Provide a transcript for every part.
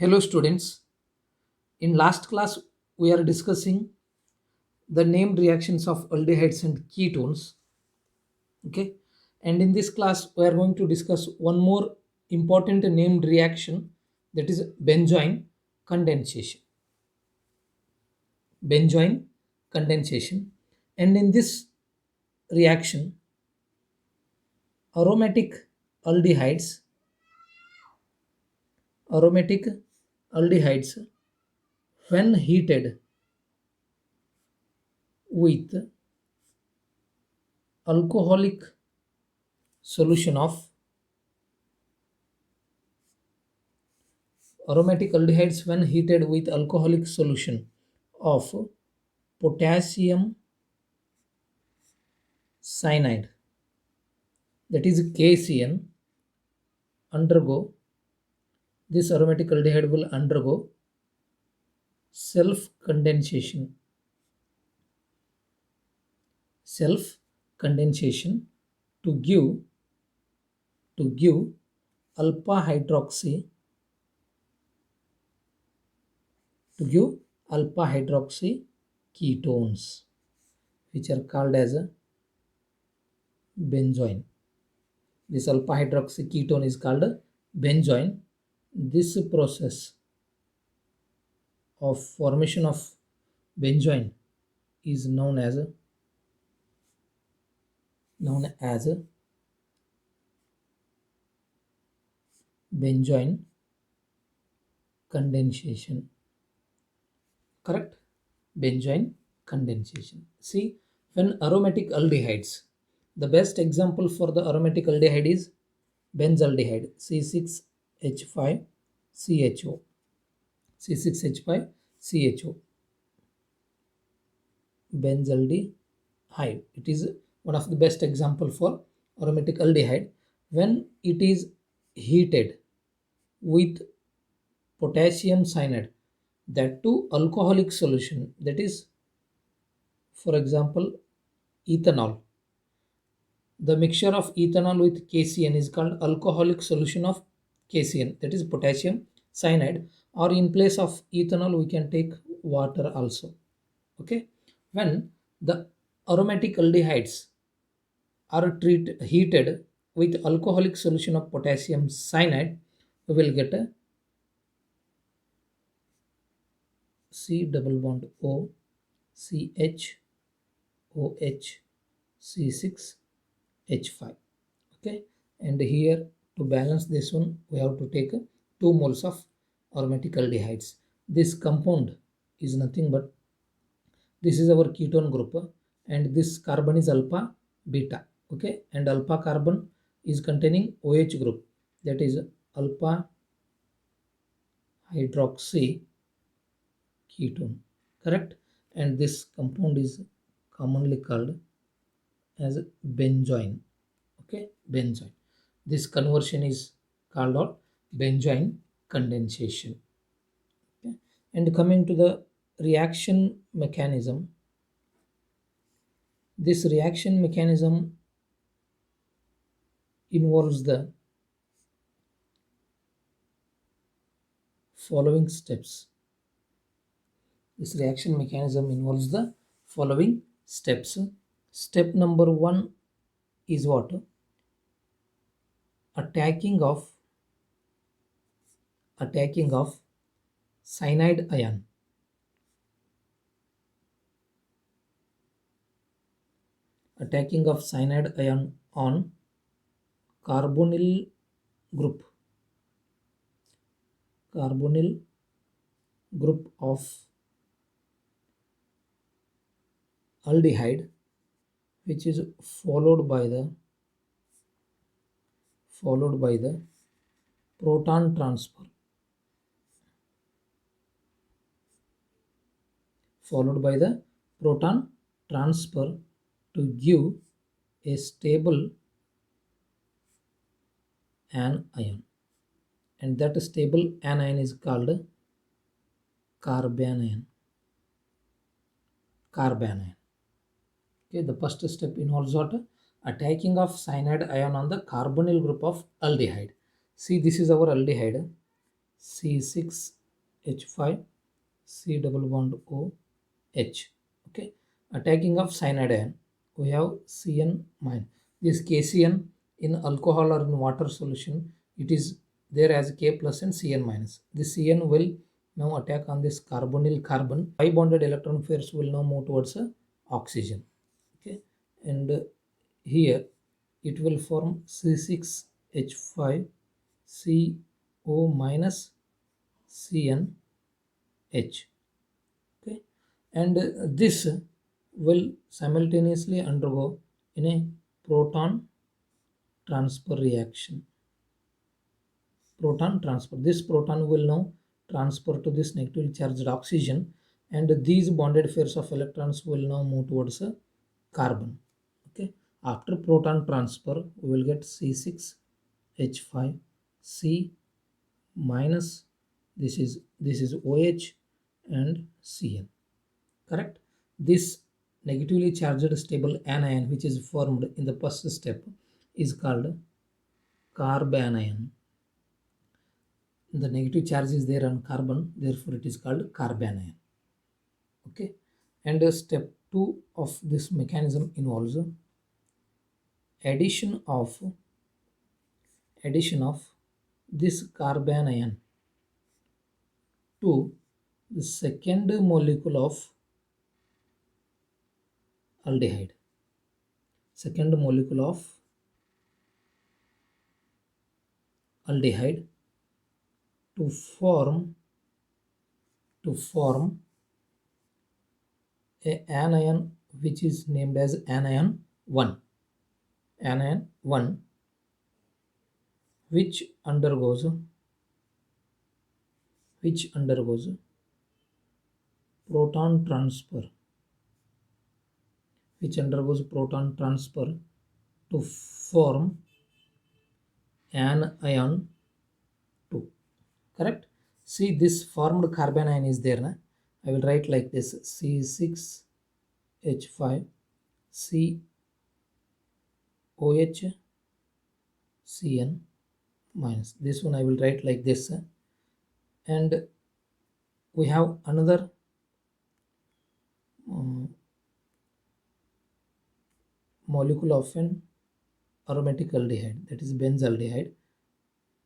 Hello students. In last class we are discussing the named reactions of aldehydes and ketones. Okay. And in this class we are going to discuss one more important named reaction, that is benzoin condensation. Benzoin condensation. And in this reaction, aromatic aldehydes aromatic aldehydes when heated with alcoholic solution of aromatic aldehydes when heated with alcoholic solution of potassium cyanide, that is KCN, undergo this aromatic aldehyde will undergo self condensation to give alpha hydroxy ketones, which are called as a benzoin. This alpha hydroxy ketone is called a benzoin. This process of formation of benzoin is known as benzoin condensation. Correct? Benzoin condensation. See, when aromatic aldehydes, the best example for the aromatic aldehyde is benzaldehyde, C6H5CHO. C6H5CHO. Benzaldehyde. It is one of the best example for aromatic aldehyde when it is heated with potassium cyanide, that too alcoholic solution, that is, for example, ethanol. The mixture of ethanol with KCN is called alcoholic solution of KCN, that is potassium cyanide, or in place of ethanol we can take water also. Okay, when the aromatic aldehydes are heated with alcoholic solution of potassium cyanide, we will get a C double bond O CH OH C6H5. Okay, and here to balance this one we have to take 2 moles of aromatic aldehydes. This compound is nothing but, this is our ketone group, and this carbon is alpha beta. Okay, and alpha carbon is containing OH group, that is alpha hydroxy ketone. Correct? And this compound is commonly called as benzoin. Okay, benzoin. This conversion is called out benzoin condensation. Okay? And coming to the reaction mechanism, this reaction mechanism involves the following steps. This reaction mechanism involves the following steps. Step number 1 is what? Attacking of cyanide ion. Attacking of cyanide ion on carbonyl group of aldehyde, which is followed by the proton transfer to give a stable anion, and that stable anion is called carbanion. Okay, the first step involves what? Attacking of cyanide ion on the carbonyl group of aldehyde. See, this is our aldehyde C6H5 C double bond O H. Okay, attacking of cyanide ion, we have Cn minus. This KCN in alcohol or in water solution, it is there as K plus and Cn minus. This Cn will now attack on this carbonyl carbon. Pi bonded electron pairs will now move towards oxygen. Okay, and here it will form C6H5 CO minus CnH. Okay, and this will simultaneously undergo in a proton transfer reaction. Proton transfer. This proton will now transfer to this negatively charged oxygen, and these bonded pairs of electrons will now move towards a carbon. Okay, after proton transfer we will get C6H5 C minus, this is OH and Cn. Correct. This negatively charged stable anion which is formed in the first step is called carbanion. The negative charge is there on carbon, therefore it is called carbanion. Okay, and step 2 of this mechanism involves addition of this carbanion to the second molecule of aldehyde. Second molecule of aldehyde to form a anion which is named as anion 1. Anion 1 which undergoes proton transfer, to form anion 2. Correct. See, this formed carbanion is there na? I will write like this: C6H5 C OH Cn minus. This one I will write like this, and we have another molecule of an aromatic aldehyde, that is benzaldehyde,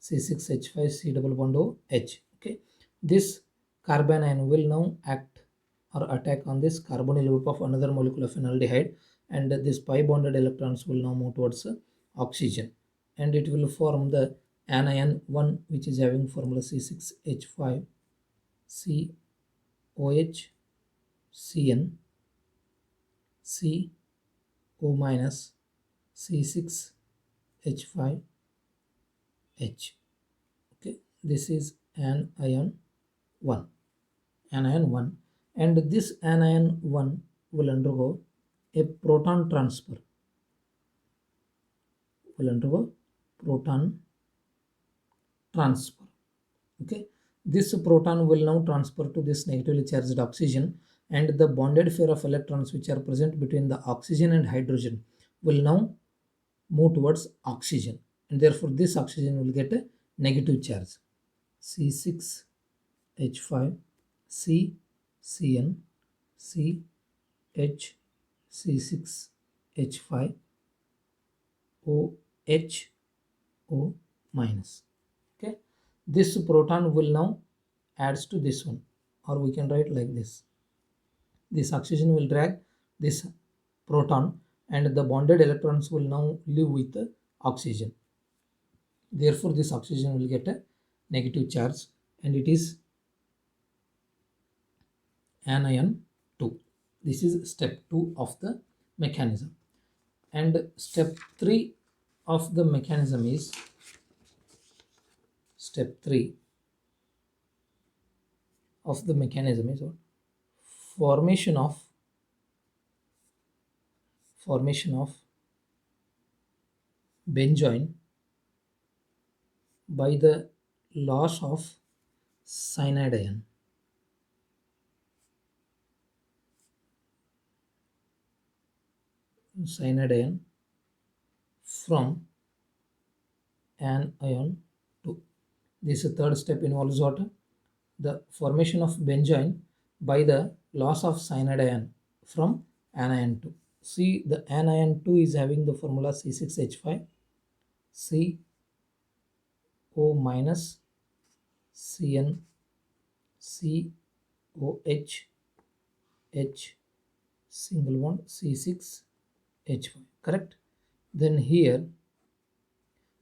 C6H5 C double bond O H. Okay, this carbanion will now act or attack on this carbonyl group of another molecule of an aldehyde, and this pi bonded electrons will now move towards oxygen, and it will form the anion 1 which is having formula C6H5 COH Cn CO minus C6H5H. Okay, this is anion 1. And this anion 1 will undergo a proton transfer. Okay, this proton will now transfer to this negatively charged oxygen, and the bonded pair of electrons which are present between the oxygen and hydrogen will now move towards oxygen, and therefore this oxygen will get a negative charge. C6H5 C Cn C H C6H5 OH O minus. Okay, this proton will now adds to this one, or we can write like this: this oxygen will drag this proton, and the bonded electrons will now live with the oxygen. Therefore this oxygen will get a negative charge, and it is anion 2. This is step 2 of the mechanism. And step 3 of the mechanism is formation of benzoin by the loss of cyanide ion. From anion 2. This third step involves what? The formation of benzoin by the loss of cyanide ion from anion 2. See, the anion 2 is having the formula C6H5, CO minus, Cn, COH, H, single bond, C6H5, correct? Then here,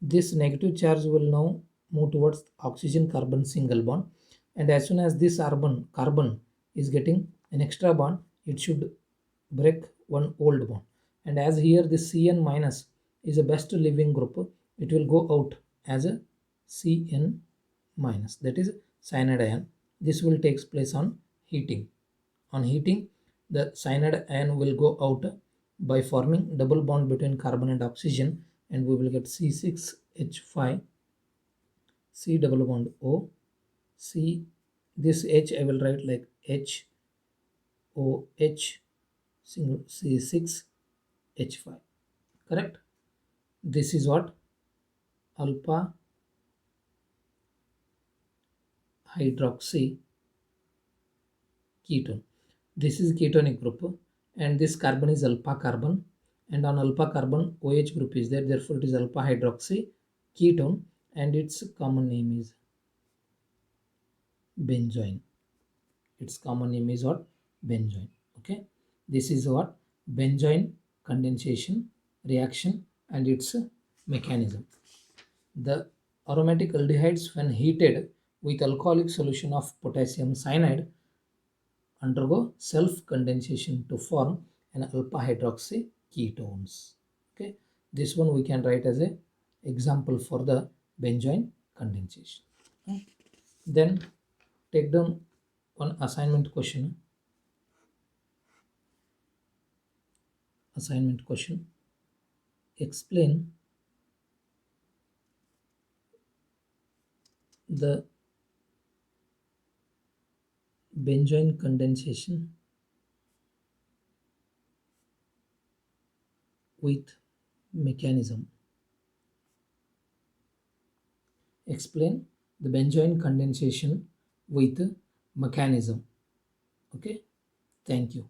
this negative charge will now move towards oxygen carbon single bond, and as soon as this carbon is getting an extra bond, it should break one old bond. And as here this Cn minus is a best leaving group, it will go out as a Cn minus, that is cyanide ion. This will take place on heating. On heating, the cyanide ion will go out by forming double bond between carbon and oxygen, and we will get C6H5, C double bond O, C, this H I will write like H, O, H, single C6H5, correct? This is what? Alpha hydroxy ketone. This is ketonic group, and this carbon is alpha carbon, and on alpha carbon OH group is there, therefore it is alpha hydroxy ketone, and its common name is benzoin. Its common name is what? Benzoin. Okay, this is what? Benzoin condensation reaction and its mechanism. The aromatic aldehydes, when heated with alcoholic solution of potassium cyanide, undergo self-condensation to form an alpha hydroxy ketones. Okay, this one we can write as a example for the benzoin condensation. Okay. Then take down one assignment question. Assignment question. Explain the benzoin condensation with mechanism. Explain the benzoin condensation with mechanism. Okay, thank you.